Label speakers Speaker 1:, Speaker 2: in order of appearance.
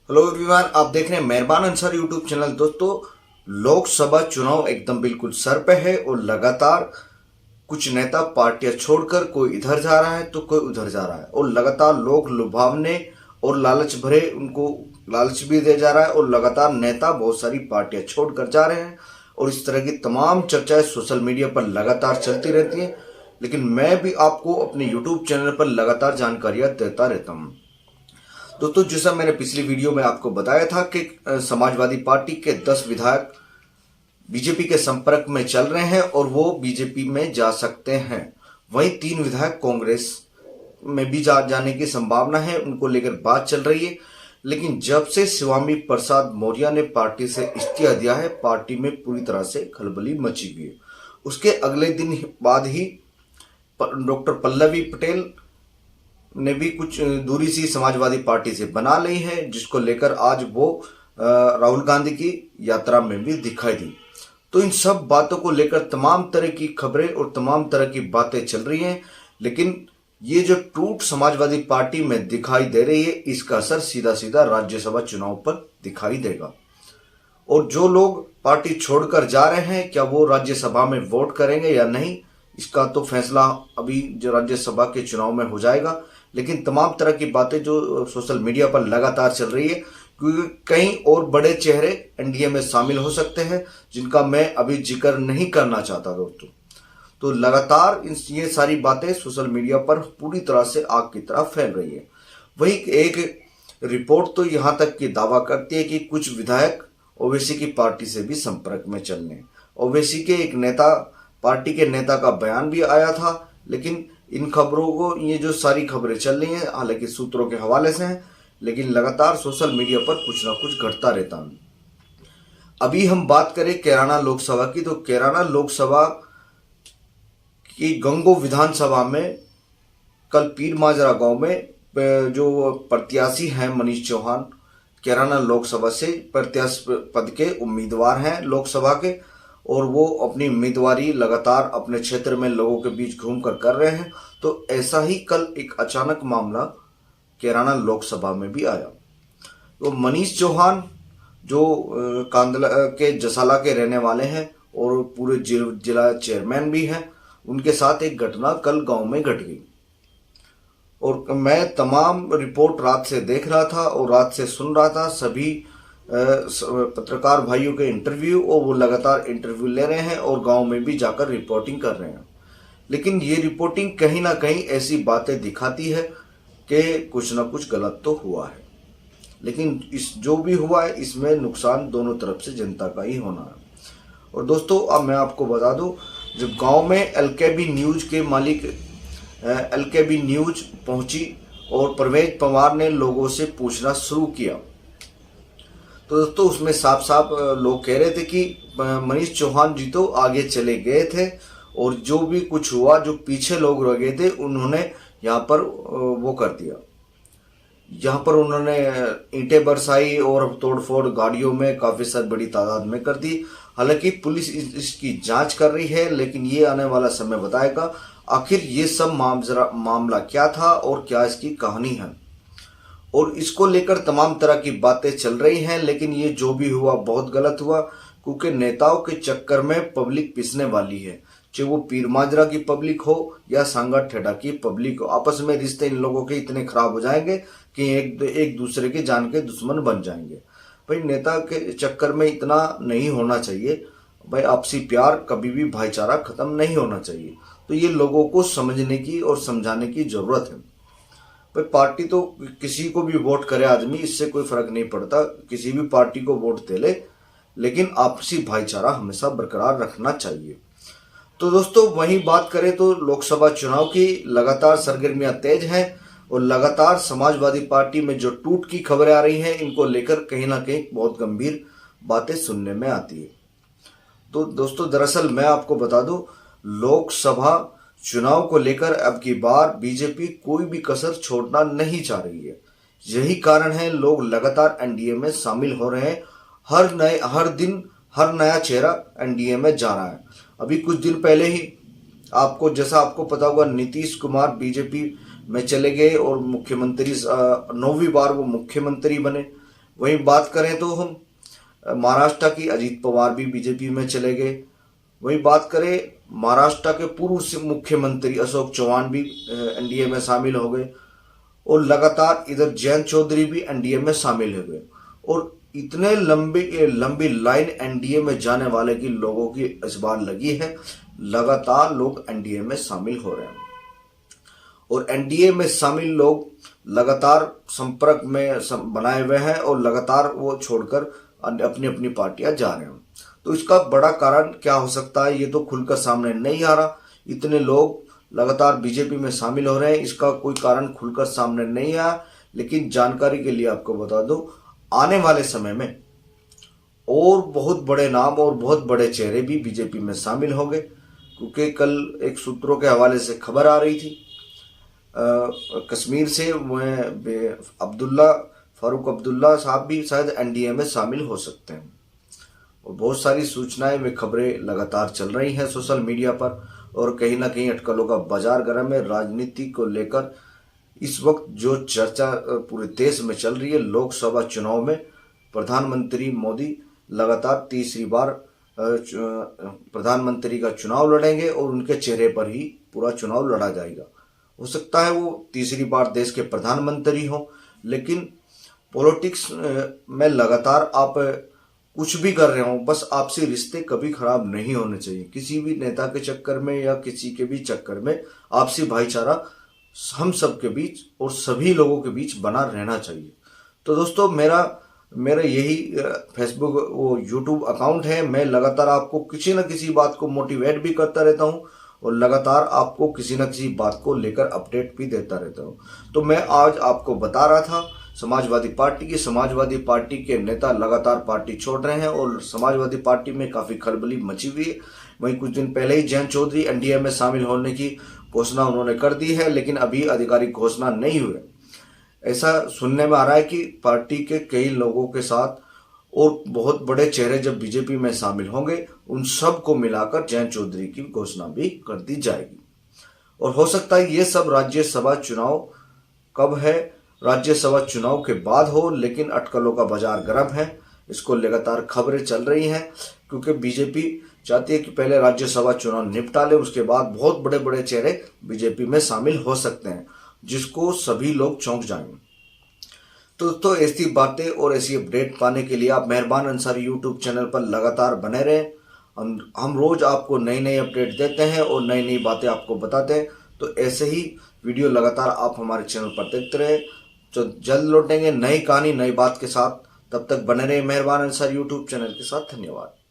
Speaker 1: Hello everyone, आप देख रहे हैं मेहरबान अंसार यूट्यूब चैनल। दोस्तों, लोकसभा चुनाव एकदम बिल्कुल सर पे है और लगातार कुछ नेता पार्टियां छोड़कर कोई इधर जा रहा है तो कोई उधर जा रहा है और लगातार लोग लुभावने और लालच भरे उनको लालच भी दिया जा रहा है और लगातार नेता बहुत सारी पार्टियां छोड़कर जा रहे हैं और इस तरह की तमाम चर्चाएं सोशल मीडिया पर लगातार चलती रहती हैं। लेकिन मैं भी आपको अपने यूट्यूब चैनल पर लगातार जानकारियां देता रहता हूं। दोस्तों, जैसा मैंने पिछली वीडियो में आपको बताया था कि समाजवादी पार्टी के 10 विधायक बीजेपी के संपर्क में चल रहे हैं और वो बीजेपी में जा सकते हैं। वहीं 3 विधायक कांग्रेस में भी जाने की संभावना है, उनको लेकर बात चल रही है। लेकिन जब से स्वामी प्रसाद मौर्य ने पार्टी से इस्तीफा दिया है, पार्टी में पूरी तरह से खलबली मची हुई है। उसके अगले दिन बाद ही डॉक्टर पल्लवी पटेल ने भी कुछ दूरी सी समाजवादी पार्टी से बना ली है, जिसको लेकर आज वो राहुल गांधी की यात्रा में भी दिखाई दी। तो इन सब बातों को लेकर तमाम तरह की खबरें और तमाम तरह की बातें चल रही हैं। लेकिन ये जो टूट समाजवादी पार्टी में दिखाई दे रही है, इसका असर सीधा सीधा राज्यसभा चुनाव पर दिखाई देगा। और जो लोग पार्टी छोड़कर जा रहे हैं, क्या वो राज्यसभा में वोट करेंगे या नहीं, इसका तो फैसला अभी जो राज्यसभा के चुनाव में हो जाएगा। लेकिन तमाम तरह की बातें जो सोशल मीडिया पर लगातार चल रही है, क्योंकि कई और बड़े चेहरे एनडीए में शामिल हो सकते हैं, जिनका मैं अभी जिक्र नहीं करना चाहता दोस्तों। तो लगातार ये सारी बातें सोशल मीडिया पर पूरी तरह से आग की तरह फैल रही है। वही एक रिपोर्ट तो यहां तक की दावा करती है कि कुछ विधायक ओवैसी की पार्टी से भी संपर्क में चलने। ओवैसी के एक नेता, पार्टी के नेता का बयान भी आया था। लेकिन इन खबरों को, ये जो सारी खबरें चल रही हैं, हालांकि सूत्रों के हवाले से हैं, लेकिन लगातार सोशल मीडिया पर कुछ ना कुछ घटता रहता है। अभी हम बात करें कैराना लोकसभा की, तो कैराना लोकसभा की गंगो विधानसभा में कल पीर माजरा गांव में जो प्रत्याशी हैं मनीष चौहान, कैराना लोकसभा से प्रत्याशी पद के उम्मीदवार हैं लोकसभा के, और वो अपनी उम्मीदवारी लगातार अपने क्षेत्र में लोगों के बीच घूमकर कर रहे हैं। तो ऐसा ही कल एक अचानक मामला कैराना लोकसभा में भी आया। तो मनीष चौहान जो कांदला के जसाला के रहने वाले हैं और पूरे जिला चेयरमैन भी हैं, उनके साथ एक घटना कल गांव में घट गई। और मैं तमाम रिपोर्ट रात से देख रहा था और रात से सुन रहा था सभी पत्रकार भाइयों के इंटरव्यू, और वो लगातार इंटरव्यू ले रहे हैं और गांव में भी जाकर रिपोर्टिंग कर रहे हैं। लेकिन ये रिपोर्टिंग कहीं ना कहीं ऐसी बातें दिखाती है कि कुछ ना कुछ गलत तो हुआ है। लेकिन इस जो भी हुआ है, इसमें नुकसान दोनों तरफ से जनता का ही होना है। और दोस्तों, अब मैं आपको बता दूं, जब गांव में एलकेबी न्यूज के मालिक एलकेबी न्यूज पहुंची और परवेज पवार ने लोगों से पूछना शुरू किया, तो दोस्तों उसमें साफ साफ लोग कह रहे थे कि मनीष चौहान जी तो आगे चले गए थे और जो भी कुछ हुआ, जो पीछे लोग रह गए थे, उन्होंने यहाँ पर वो कर दिया। यहाँ पर उन्होंने ईंटें बरसाई और तोड़फोड़ गाड़ियों में काफी सारी बड़ी तादाद में कर दी। हालांकि पुलिस इसकी जांच कर रही है, लेकिन ये आने वाला समय बताएगा आखिर ये सब मामला क्या था और क्या इसकी कहानी है। और इसको लेकर तमाम तरह की बातें चल रही हैं। लेकिन ये जो भी हुआ बहुत गलत हुआ, क्योंकि नेताओं के चक्कर में पब्लिक पिसने वाली है। चाहे वो पीर माजरा की पब्लिक हो या सांगा ठेडा की पब्लिक हो, आपस में रिश्ते इन लोगों के इतने खराब हो जाएंगे कि एक दूसरे के जान के दुश्मन बन जाएंगे। भाई, नेता के चक्कर में इतना नहीं होना चाहिए। भाई, आपसी प्यार कभी भी भाईचारा खत्म नहीं होना चाहिए। तो ये लोगों को समझने की और समझाने की जरूरत है। भाई, पार्टी तो किसी को भी वोट करे आदमी, इससे कोई फर्क नहीं पड़ता, किसी भी पार्टी को वोट दे ले, लेकिन आपसी भाईचारा हमेशा बरकरार रखना चाहिए। तो दोस्तों, वहीं बात करें तो लोकसभा चुनाव की लगातार सरगर्मियां तेज हैं और लगातार समाजवादी पार्टी में जो टूट की खबरें आ रही हैं, इनको लेकर कहीं ना कहीं बहुत गंभीर बातें सुनने में आती है। तो दोस्तों, दरअसल मैं आपको बता दूं, लोकसभा चुनाव को लेकर अब की बार बीजेपी कोई भी कसर छोड़ना नहीं चाह रही है। यही कारण है लोग लगातार एनडीए में शामिल हो रहे हैं। हर दिन हर नया चेहरा एनडीए में जा रहा है। अभी कुछ दिन पहले ही आपको पता होगा, नीतीश कुमार बीजेपी में चले गए और मुख्यमंत्री 9वीं बार वो मुख्यमंत्री बने। वहीं बात करें तो हम महाराष्ट्र की, अजीत पवार भी बीजेपी में चले गए। वहीं बात करें महाराष्ट्र के पूर्व से मुख्यमंत्री अशोक चौहान भी एनडीए में शामिल हो गए, और लगातार इधर जयंत चौधरी भी एनडीए में शामिल हो गए, और इतने लंबी लाइन एनडीए में जाने वाले की लोगों की इस बार लगी है। लगातार लोग एनडीए में शामिल हो रहे हैं, और एनडीए में शामिल लोग लगातार संपर्क में बनाए हुए हैं, और लगातार वो छोड़कर अपनी अपनी पार्टियां जा रहे हैं। तो इसका बड़ा कारण क्या हो सकता है, ये तो खुलकर सामने नहीं आ रहा। इतने लोग लगातार बीजेपी में शामिल हो रहे हैं, इसका कोई कारण खुलकर सामने नहीं आया। लेकिन जानकारी के लिए आपको बता दूं, आने वाले समय में और बहुत बड़े नाम और बहुत बड़े चेहरे भी बीजेपी में शामिल होंगे, क्योंकि कल एक सूत्रों के हवाले से खबर आ रही थी कश्मीर से, फारूक अब्दुल्ला साहब भी शायद एनडीए में शामिल हो सकते हैं। और बहुत सारी सूचनाएं व खबरें लगातार चल रही हैं सोशल मीडिया पर, और कहीं ना कहीं अटकलों का बाजार गर्म है। राजनीति को लेकर इस वक्त जो चर्चा पूरे देश में चल रही है, लोकसभा चुनाव में प्रधानमंत्री मोदी लगातार तीसरी बार प्रधानमंत्री का चुनाव लड़ेंगे, और उनके चेहरे पर ही पूरा चुनाव लड़ा जाएगा। हो सकता है वो तीसरी बार देश के प्रधानमंत्री हों, लेकिन पॉलिटिक्स में लगातार आप कुछ भी कर रहे हो, बस आपसी रिश्ते कभी खराब नहीं होने चाहिए। किसी भी नेता के चक्कर में या किसी के भी चक्कर में आपसी भाईचारा हम सब के बीच और सभी लोगों के बीच बना रहना चाहिए। तो दोस्तों, मेरा यही फेसबुक वो यूट्यूब अकाउंट है। मैं लगातार आपको किसी न किसी बात को मोटिवेट भी करता रहता हूँ, और लगातार आपको किसी न किसी बात को लेकर अपडेट भी देता रहता हूँ। तो मैं आज आपको बता रहा था समाजवादी पार्टी के नेता लगातार पार्टी छोड़ रहे हैं, और समाजवादी पार्टी में काफ़ी खलबली मची हुई है। वहीं कुछ दिन पहले ही जयंत चौधरी एनडीए में शामिल होने की घोषणा उन्होंने कर दी है, लेकिन अभी आधिकारिक घोषणा नहीं हुई। ऐसा सुनने में आ रहा है कि पार्टी के कई लोगों के साथ और बहुत बड़े चेहरे जब बीजेपी में शामिल होंगे, उन सब को मिलाकर जयंत चौधरी की घोषणा भी कर दी जाएगी। और हो सकता है ये सब राज्यसभा चुनाव कब है, राज्यसभा चुनाव के बाद हो, लेकिन अटकलों का बाजार गर्म है। इसको लगातार खबरें चल रही हैं, क्योंकि बीजेपी चाहती है कि पहले राज्यसभा चुनाव निपटा ले, उसके बाद बहुत बड़े बड़े चेहरे बीजेपी में शामिल हो सकते हैं, जिसको सभी लोग चौंक जाएंगे। तो ऐसी बातें और ऐसी अपडेट पाने के लिए आप मेहरबान अंसारी यूट्यूब चैनल पर लगातार बने रहें। हम रोज आपको नई नई अपडेट देते हैं और नई नई बातें आपको बताते हैं। तो ऐसे ही वीडियो लगातार आप हमारे चैनल पर देखते रहे। तो जल्द लौटेंगे नई कहानी नई बात के साथ। तब तक बने रहे मेहरबान अंसारी यूट्यूब चैनल के साथ। धन्यवाद।